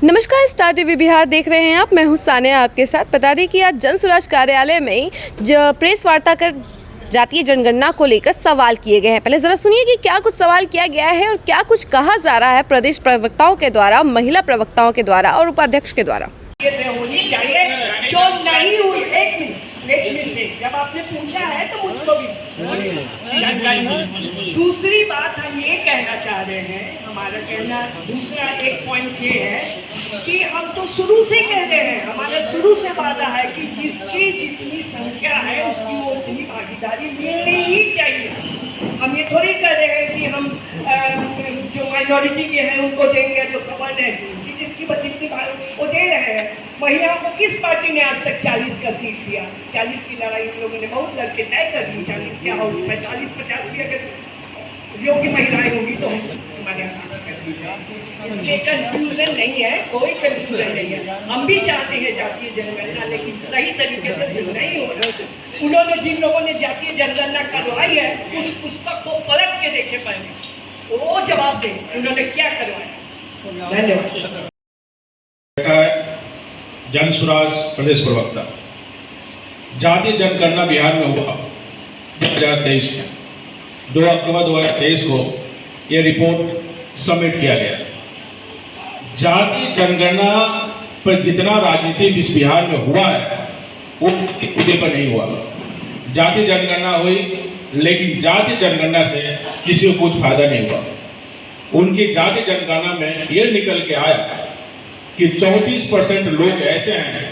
नमस्कार, star TV Bihar देख रहे हैं आप। मैं हूं सानिया आपके साथ। बता दें कि आज जन सुराज कार्यालय में प्रेस वार्ता कर जातीय जनगणना को लेकर सवाल किए गए हैं। पहले जरा सुनिए कि क्या कुछ सवाल किया गया है और क्या कुछ कहा जा रहा है प्रदेश प्रवक्ताओं के द्वारा, महिला प्रवक्ताओं के द्वारा और उपाध्यक्ष के द्वारा। होनी चाहिए जो नहीं हुई। एक मिनट से जब आपने पूछा है तो मुझको भी जानकारी। दूसरी बात हम ये कहना चाह रहे हैं, हमारा कहना दूसरा एक पॉइंट ये है कि हम तो शुरू से कह रहे हैं, हमारा शुरू से वादा है कि जिसकी जितनी संख्या है उसकी वो उतनी भागीदारी मिलनी ही चाहिए। हम ये थोड़ी कह रहे हैं कि हम जो माइनॉरिटी के हैं उनको देंगे, जो सवर्ण है कि जिसकी जितनी वो दे रहे हैं। महिलाओं को किस पार्टी ने आज तक 40 का सीट दिया? 40 की लड़ाई हम लोगों ने बहुत लड़के तय कर दी। 40 क्या हो, 45-50 भी अगर योग्य महिलाएं होंगी तो हमारे यहाँ कर दीजिए। इसमें कंफ्यूजन नहीं है, कोई कंफ्यूजन नहीं है। हम भी चाहते हैं जातीय जनगणना, लेकिन सही तरीके से नहीं हो रहा। उन्होंने जिन लोगों ने जातीय जनगणना करवाई है उस पुस्तक को पलट के देखे पहले, वो जवाब दें उन्होंने क्या करवाया। धन्यवाद। जन सुराज प्रदेश प्रवक्ता। जातीय जनगणना बिहार में हुआ 2023 में 2 अक्टूबर 2023 को ये रिपोर्ट सबमिट किया गया। जातीय जनगणना पर जितना राजनीति इस बिहार में हुआ है वो किसी मुद्दे पर नहीं हुआ। जातीय जनगणना हुई, लेकिन जातीय जनगणना से किसी को कुछ फायदा नहीं हुआ। उनकी जातीय जनगणना में ये निकल के आया कि 34% लोग ऐसे हैं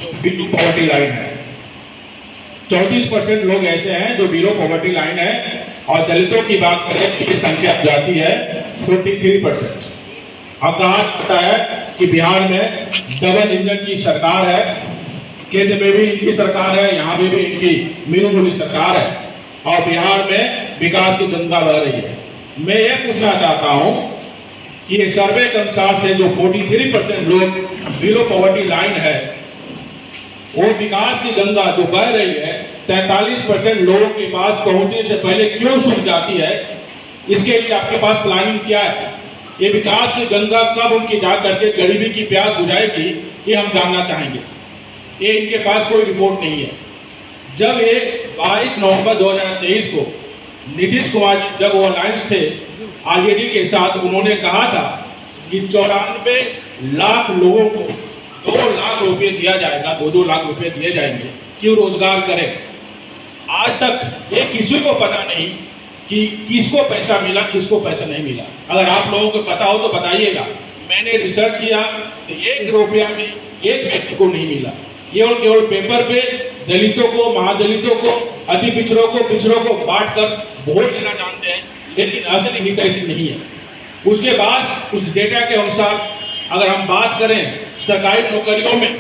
जो बिलो पॉवर्टी लाइन है। 34% लोग ऐसे हैं जो बिलो पॉवर्टी लाइन है, और दलितों की बात करें तो ये संख्या जाती है 53%। अब कहा जाता है कि बिहार में डबल इंजन की सरकार है, केंद्र में भी इनकी सरकार है, यहाँ भी इनकी मिली सरकार है, और बिहार में विकास की गंगा बह रही है। मैं ये पूछना चाहता हूँ कि ये सर्वे के अनुसार से जो 43% लोग बिलो पॉवर्टी लाइन है, वो विकास की गंगा जो बह रही है 43% लोगों के पास पहुंचने से पहले क्यों सूख जाती है? इसके लिए आपके पास प्लानिंग क्या है? ये विकास की गंगा कब उनकी जा करके गरीबी की प्यास बुझाएगी, ये हम जानना चाहेंगे। ये इनके पास कोई रिपोर्ट नहीं है। जब ये 22 नवंबर 2023 को नीतीश कुमार जी जब वो अलायंस थे आरजेडी के साथ, उन्होंने कहा था कि 94 लाख लोगों को 2 लाख रुपए दिया जाएगा, 2-2 लाख रुपए दिए जाएंगे कि वो रोजगार करें। आज तक ये किसी को पता नहीं कि किसको पैसा मिला, किसको पैसा नहीं मिला। अगर आप लोगों को पता हो तो बताइएगा। मैंने रिसर्च किया तो 1 रुपया भी एक व्यक्ति को नहीं मिला। केवल पेपर पे दलितों को, महादलितों को, अति पिछड़ों को बांट कर वोट लेना जानते हैं, लेकिन असली हित ऐसी नहीं है। उसके बाद उस डेटा के अनुसार अगर हम बात करें सरकारी नौकरियों में,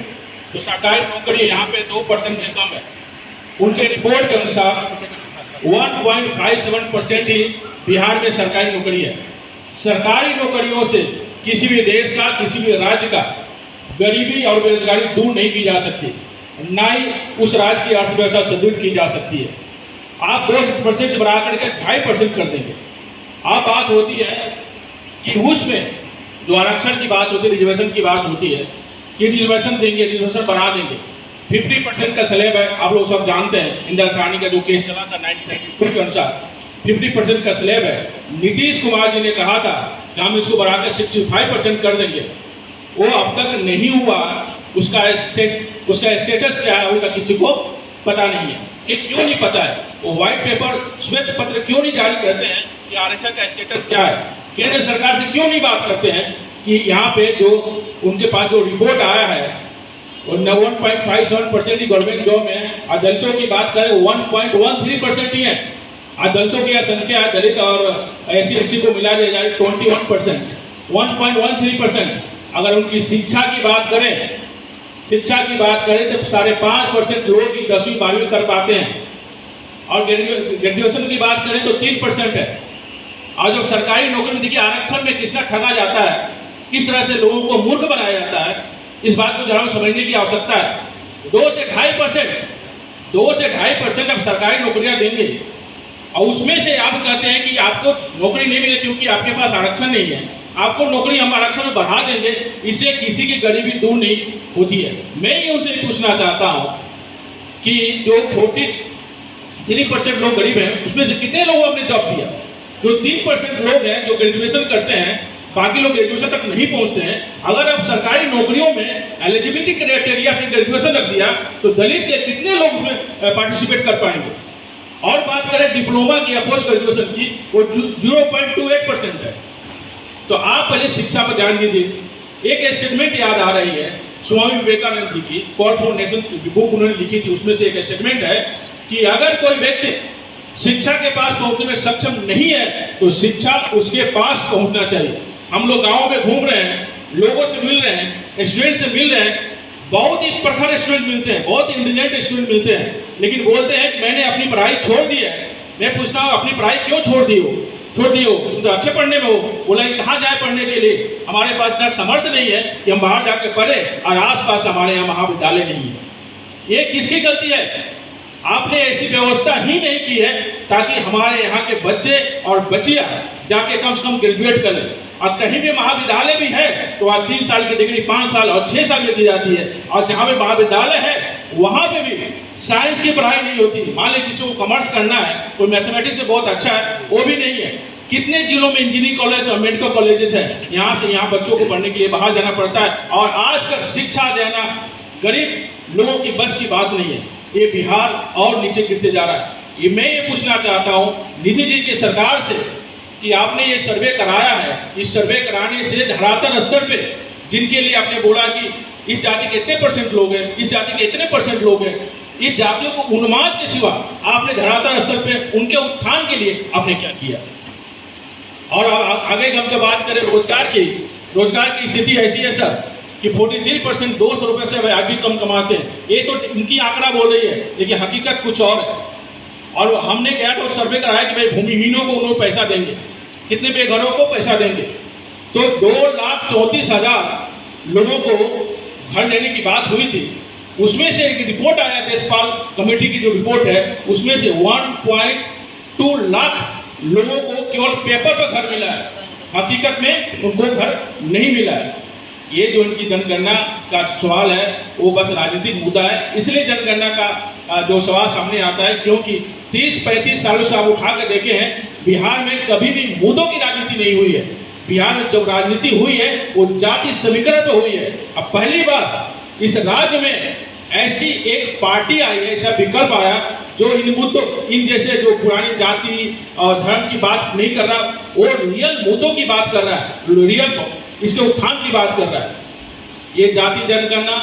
तो सरकारी नौकरी यहाँ पे 2% से कम है। उनके रिपोर्ट के अनुसार 1.57% ही बिहार में सरकारी नौकरी है। सरकारी नौकरियों से किसी भी देश का, किसी भी राज्य का गरीबी और बेरोजगारी दूर नहीं की जा सकती, ना ही उस राज्य की अर्थव्यवस्था सुदृढ़ की जा सकती है। आप 2% से बढ़ा करके 2.5% कर देंगे। अब बात होती है कि उसमें जो आरक्षण की बात होती है, रिजर्वेशन की बात होती है कि रिजर्वेशन देंगे, रिजर्वेशन बढ़ा देंगे। 50% का स्लैब है, आप लोग सब जानते हैं। इंदिरा साहनी का जो केस चला था 1992 के अनुसार 50% का स्लैब है। नीतीश कुमार जी ने कहा था कि हम इसको बढ़ाकर 65% कर देंगे। वो अब तक नहीं हुआ। उसका स्टेटस क्या है अभी तक किसी को पता नहीं है। ये क्यों नहीं पता है? वो व्हाइट पेपर, श्वेत पत्र क्यों नहीं जारी करते हैं कि आरक्षण का स्टेटस क्या है? केंद्र सरकार से क्यों नहीं बात करते हैं कि यहाँ पे जो उनके पास जो रिपोर्ट आया है वो 1.57% ही गवर्नमेंट जॉब है, और दलितों की बात करें 1.13% ही है। और दलितों की संख्या है, दलित और SC/ST को मिला दिया जाए 21%, 1.13%। अगर उनकी शिक्षा की बात करें तो 5.5% लोग ही 10वीं 12वीं कर पाते हैं, और ग्रेजुएशन की बात करें तो 3% है। और जब सरकारी नौकरी में देखिए आरक्षण में कितना ठगा जाता है, किस तरह से लोगों को मूर्ख बनाया जाता है, इस बात को जरा समझने की आवश्यकता है। 2 से 2.5% अब सरकारी नौकरियां देंगे, और उसमें से आप कहते हैं कि आपको नौकरी नहीं मिले क्योंकि आपके पास आरक्षण नहीं है। आपको नौकरी हम आरक्षण में बढ़ा देंगे, इससे किसी की गरीबी दूर नहीं होती है। मैं ही उनसे पूछना चाहता हूँ कि जो 43% लोग गरीब हैं, उसमें से कितने लोगों ने जॉब दिया? जो 3% लोग हैं जो ग्रेजुएशन करते हैं, बाकी लोग ग्रेजुएशन तक नहीं पहुंचते हैं। अगर आप सरकारी नौकरियों में एलिजिबिलिटी क्राइटेरिया अपनी ग्रेजुएशन रख दिया तो दलित के कितने लोग उसमें पार्टिसिपेट कर पाएंगे? और बात करें डिप्लोमा की या पोस्ट ग्रेजुएशन की, वो 0.28% है। तो आप पहले शिक्षा पर ध्यान दीजिए। एक स्टेटमेंट याद आ रही है स्वामी विवेकानंद जी की, कॉल फॉर नेशन बुक उन्होंने लिखी थी, उसमें से एक स्टेटमेंट है कि अगर कोई व्यक्ति शिक्षा के पास पहुंचने में सक्षम नहीं है तो शिक्षा उसके पास पहुंचना चाहिए। हम लोग गाँव में घूम रहे हैं, लोगों से मिल रहे हैं, स्टूडेंट से मिल रहे हैं, बहुत ही प्रखर स्टूडेंट मिलते हैं, बहुत इंटेलिजेंट स्टूडेंट मिलते हैं, लेकिन बोलते हैं कि मैंने अपनी पढ़ाई छोड़ दी है। मैं पूछता हूँ अपनी पढ़ाई क्यों छोड़ दी हो? तुम तो अच्छे पढ़ने में हो। बोला कहाँ जाए पढ़ने के लिए? हमारे पास इतना समर्थ नहीं है कि हम बाहर जाकर पढ़े और आसपास हमारे यहाँ महाविद्यालय नहीं है। ये किसकी गलती है? आपने ऐसी व्यवस्था ही नहीं की है ताकि हमारे यहाँ के बच्चे और बच्चियाँ जाके कम से कम ग्रेजुएट कर लें। और कहीं भी महाविद्यालय भी है तो आज 3 साल की डिग्री 5 साल और 6 साल में दी जाती है, और जहाँ पे महाविद्यालय है वहाँ पे भी साइंस की पढ़ाई नहीं होती। मान लीजिए जिसको कॉमर्स करना है, कोई मैथमेटिक्स में बहुत अच्छा है, वो भी नहीं है। कितने जिलों में इंजीनियरिंग कॉलेज और मेडिकल कॉलेजेस हैं, यहाँ से यहाँ बच्चों को पढ़ने के लिए बाहर जाना पड़ता है। और आजकल शिक्षा देना गरीब लोगों की बस की बात नहीं है। ये बिहार और नीचे गिरते जा रहा है। मैं ये पूछना चाहता हूँ निधि जी की सरकार से कि आपने ये सर्वे कराया है, इस सर्वे कराने से धरातल स्तर पे जिनके लिए आपने बोला कि इस जाति के इतने % लोग हैं, इस जाति के इतने % लोग हैं, इस जातियों को उन्माद के सिवा आपने धरातल स्तर पे उनके उत्थान के लिए आपने क्या किया? और आगे हम जब बात करें रोजगार की स्थिति ऐसी है सर कि 43% 200 रुपये से भी कम कमाते हैं। ये तो इनकी आंकड़ा बोल रही है, लेकिन हकीकत कुछ और है। और हमने गया तो सर्वे कराया कि भाई भूमिहीनों को उन्होंने पैसा देंगे, कितने बेघरों को पैसा देंगे, तो 2,34,000 लोगों को घर देने की बात हुई थी। उसमें से एक रिपोर्ट आया देशपाल कमेटी की जो रिपोर्ट है, उसमें से 1.2 लाख लोगों को केवल पेपर पर घर मिला है, हकीकत में उनको घर नहीं मिला है। ये जो इनकी जनगणना का सवाल है वो बस राजनीतिक मुद्दा है, इसलिए जनगणना का जो सवाल सामने आता है क्योंकि 30-35 सालों से आप उठा कर देखे हैं बिहार में कभी भी मुद्दों की राजनीति नहीं हुई है। बिहार में जब राजनीति हुई है वो जाति समीकरण पर हुई है। अब पहली बार इस राज्य में ऐसी एक पार्टी आई है, ऐसा विकल्प आया जो इन मुद्दों, इन जैसे जो पुरानी जाति और धर्म की बात नहीं कर रहा, वो रियल मुद्दों की बात कर रहा है, रियल इसके उत्थान की बात कर रहा है। ये जाति जनगणना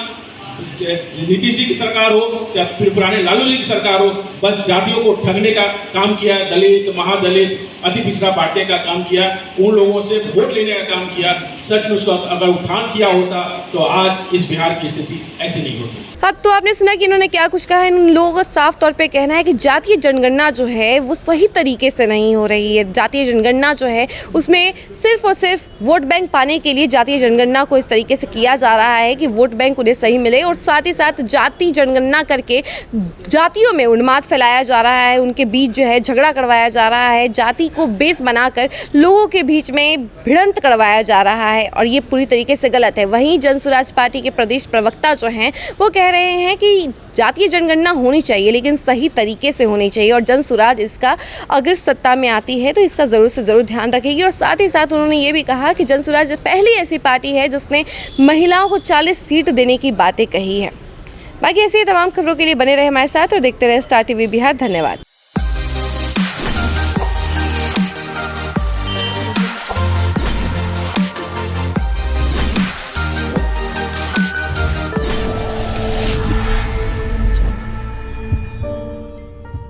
नीतीश जी की सरकार हो चाहे फिर पुराने लालू जी की सरकार हो, बस जातियों को ठगने का काम किया, दलित, महादलित, अति पिछड़ा बांटने का काम किया, उन लोगों से वोट लेने का काम किया। सच में उसका अगर उत्थान किया होता तो आज इस बिहार की स्थिति ऐसी नहीं होती। हाँ, तो आपने सुना कि इन्होंने क्या कुछ कहा है। इन लोगों का साफ तौर पे कहना है कि जातीय जनगणना जो है वो सही तरीके से नहीं हो रही है। जातीय जनगणना जो है उसमें सिर्फ और सिर्फ वोट बैंक पाने के लिए जातीय जनगणना को इस तरीके से किया जा रहा है कि वोट बैंक उन्हें सही मिले, और साथ ही साथ जाति जनगणना करके जातियों में उन्माद फैलाया जा रहा है, उनके बीच जो है झगड़ा करवाया जा रहा है, जाति को बेस बनाकर लोगों के बीच में भिड़ंत करवाया जा रहा है, और ये पूरी तरीके से गलत है। वहीं जनसुराज पार्टी के प्रदेश प्रवक्ता जो हैं वो कह रहे हैं कि जातीय जनगणना होनी चाहिए लेकिन सही तरीके से होनी चाहिए, और जनसुराज इसका अगर सत्ता में आती है तो इसका ज़रूर से ज़रूर ध्यान रखेगी। और साथ ही साथ उन्होंने ये भी कहा कि जनसुराज पहली ऐसी पार्टी है जिसने महिलाओं को 40 सीट देने की बातें कही है। बाकी ऐसी तमाम खबरों के लिए बने रहे हमारे साथ और देखते रहे स्टार टीवी बिहार। धन्यवाद।